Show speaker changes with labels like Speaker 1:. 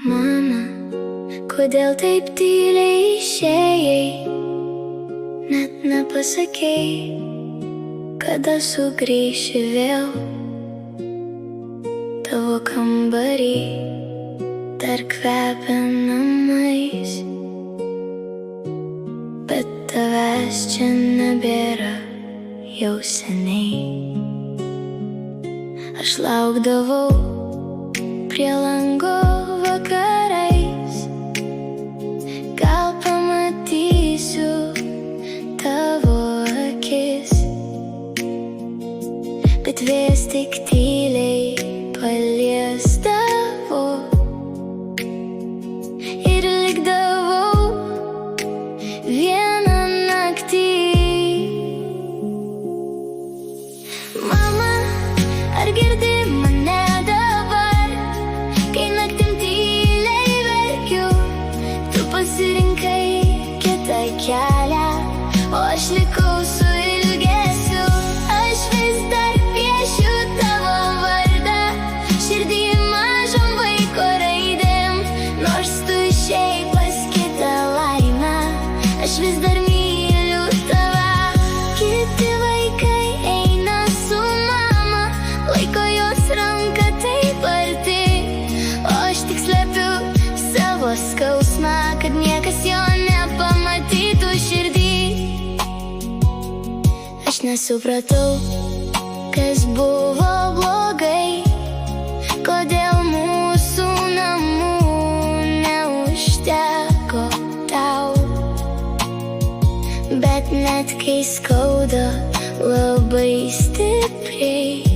Speaker 1: Mama, kodėl taip tyliai išėjai? Net nepasakei, kada sugrįši vėl. Tavo kambarį dar kvepia namais, bet tavęs čia nebėra jau seniai. Aš laukdavau prie lango vakarais, gal pamatysiu tavo akis, bet vėjas tik tyliai paliesdavo ir likdavau vieną naktį. Mama, ar girdi mane dabar, kai naktim tyliai verkiu? Tu pasirinkai kitą kelią, o aš likau su ilgesiu. Aš vis dar piešiu tavo vardą širdį mažom vaiko raidėm. Nors tu išėjai pas kitą laimę, aš vis dar myliu tave. Kiti vaikai eina su mama, laiko jos ranką taip arti, o aš tik slepiu savo skausmą, kad niekas jo nepamatytų širdį. Aš nesupratau, kas buvo blogai, kodėl mūsų namų neužteko tau. Bet net kai skauda labai stipriai,